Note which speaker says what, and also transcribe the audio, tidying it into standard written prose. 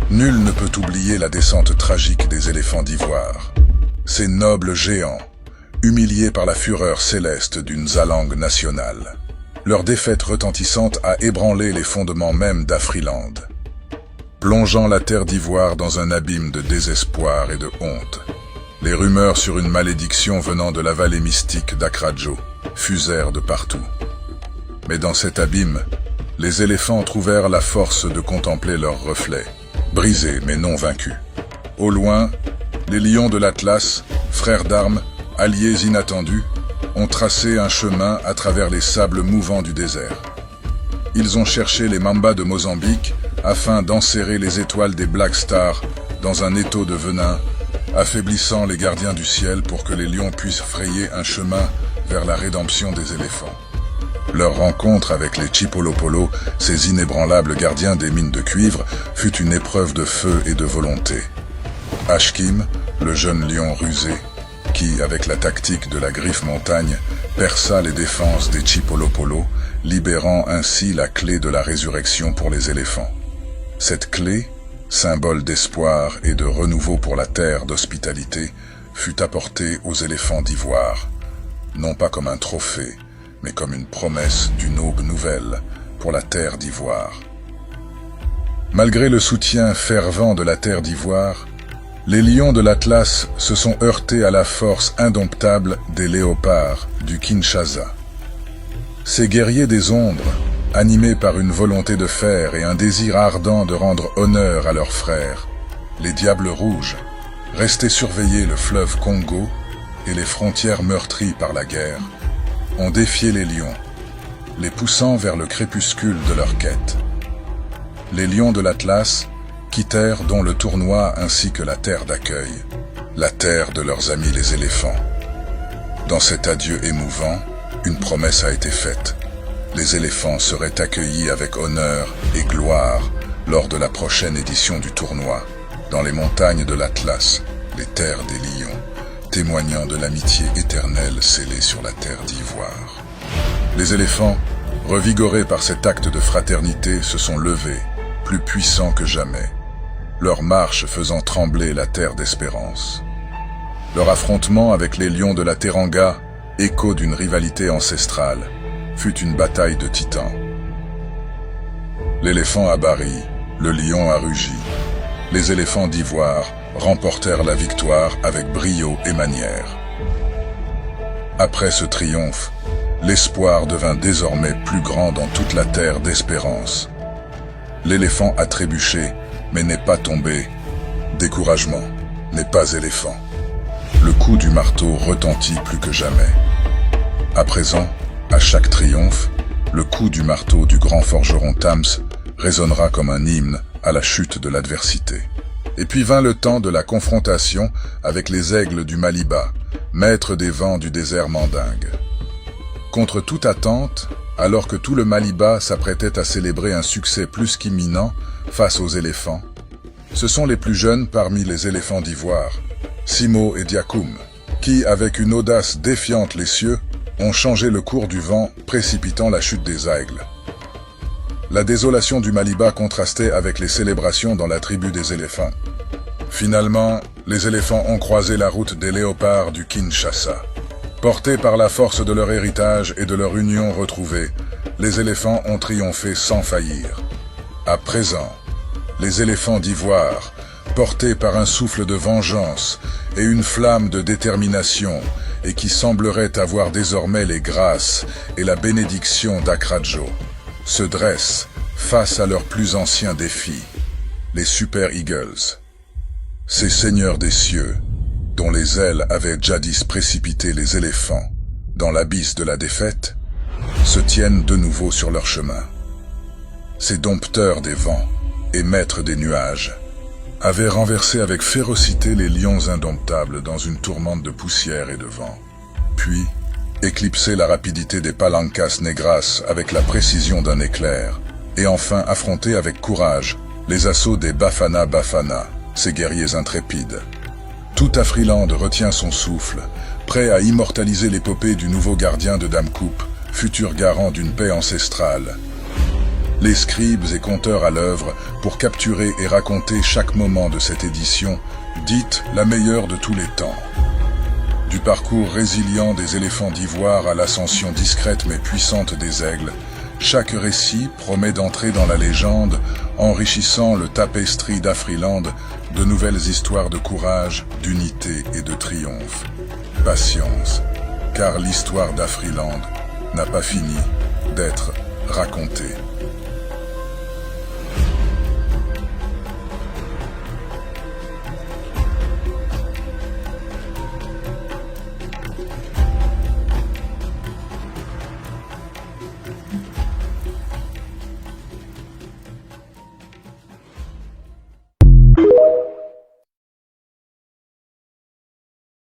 Speaker 1: Nul ne peut oublier la descente tragique des éléphants d'ivoire. Ces nobles géants, humiliés par la fureur céleste d'une Zalang nationale. Leur défaite retentissante a ébranlé les fondements même d'Afriland, plongeant la terre d'ivoire dans un abîme de désespoir et de honte. Les rumeurs sur une malédiction venant de la vallée mystique d'Akradjo fusèrent de partout. Mais dans cet abîme, les éléphants trouvèrent la force de contempler leurs reflets, brisés mais non vaincus. Au loin, les lions de l'Atlas, frères d'armes, alliés inattendus, ont tracé un chemin à travers les sables mouvants du désert. Ils ont cherché les mambas de Mozambique afin d'enserrer les étoiles des Black Stars dans un étau de venin, affaiblissant les gardiens du ciel pour que les lions puissent frayer un chemin vers la rédemption des éléphants. Leur rencontre avec les Chipolopolo, ces inébranlables gardiens des mines de cuivre, fut une épreuve de feu et de volonté. Ashkim, le jeune lion rusé, qui, avec la tactique de la griffe montagne, perça les défenses des Chipolopolo, libérant ainsi la clé de la résurrection pour les éléphants. Cette clé, symbole d'espoir et de renouveau pour la terre d'hospitalité, fut apportée aux éléphants d'ivoire, non pas comme un trophée, mais comme une promesse d'une aube nouvelle pour la terre d'ivoire. Malgré le soutien fervent de la terre d'ivoire, les lions de l'Atlas se sont heurtés à la force indomptable des léopards du Kinshasa. Ces guerriers des ombres, animés par une volonté de fer et un désir ardent de rendre honneur à leurs frères, les Diables Rouges, restés surveiller le fleuve Congo et les frontières meurtries par la guerre, ont défié les lions, les poussant vers le crépuscule de leur quête. Les lions de l'Atlas quittèrent donc le tournoi ainsi que la terre d'accueil, la terre de leurs amis les éléphants. Dans cet adieu émouvant, une promesse a été faite. Les éléphants seraient accueillis avec honneur et gloire lors de la prochaine édition du tournoi, dans les montagnes de l'Atlas, les terres des lions, témoignant de l'amitié éternelle scellée sur la terre d'ivoire. Les éléphants, revigorés par cet acte de fraternité, se sont levés, plus puissants que jamais, leur marche faisant trembler la terre d'espérance. Leur affrontement avec les lions de la Teranga, écho d'une rivalité ancestrale, fut une bataille de titans. L'éléphant a bâri, le lion a rugi. Les éléphants d'ivoire remportèrent la victoire avec brio et manière. Après ce triomphe, l'espoir devint désormais plus grand dans toute la terre d'espérance. L'éléphant a trébuché, mais n'est pas tombé. Découragement n'est pas éléphant. Le coup du marteau retentit plus que jamais. À présent, à chaque triomphe, le coup du marteau du grand forgeron Tams résonnera comme un hymne à la chute de l'adversité. Et puis vint le temps de la confrontation avec les aigles du Maliba, maîtres des vents du désert mandingue. Contre toute attente, alors que tout le Maliba s'apprêtait à célébrer un succès plus qu'imminent face aux éléphants, ce sont les plus jeunes parmi les éléphants d'ivoire, Simo et Diakoum, qui, avec une audace défiante les cieux, ont changé le cours du vent, précipitant la chute des aigles. La désolation du Maliba contrastait avec les célébrations dans la tribu des éléphants. Finalement, les éléphants ont croisé la route des léopards du Kinshasa. Portés par la force de leur héritage et de leur union retrouvée, les éléphants ont triomphé sans faillir. À présent, les éléphants d'ivoire, portés par un souffle de vengeance et une flamme de détermination, et qui sembleraient avoir désormais les grâces et la bénédiction d'Akradjo, se dressent face à leurs plus anciens défis, les Super Eagles. Ces seigneurs des cieux, dont les ailes avaient jadis précipité les éléphants dans l'abysse de la défaite, se tiennent de nouveau sur leur chemin. Ces dompteurs des vents et maîtres des nuages avaient renversé avec férocité les lions indomptables dans une tourmente de poussière et de vent, puis éclipsé la rapidité des palancas negras avec la précision d'un éclair, et enfin affronté avec courage les assauts des Bafana Bafana, ces guerriers intrépides. Tout Afriland retient son souffle, prêt à immortaliser l'épopée du nouveau gardien de Damkoup, futur garant d'une paix ancestrale. les scribes et conteurs à l'œuvre pour capturer et raconter chaque moment de cette édition, dite la meilleure de tous les temps. Du parcours résilient des éléphants d'ivoire à l'ascension discrète mais puissante des aigles, chaque récit promet d'entrer dans la légende, enrichissant le tapestry d'Afriland de nouvelles histoires de courage, d'unité et de triomphe. Patience, car l'histoire d'Afriland n'a pas fini d'être racontée.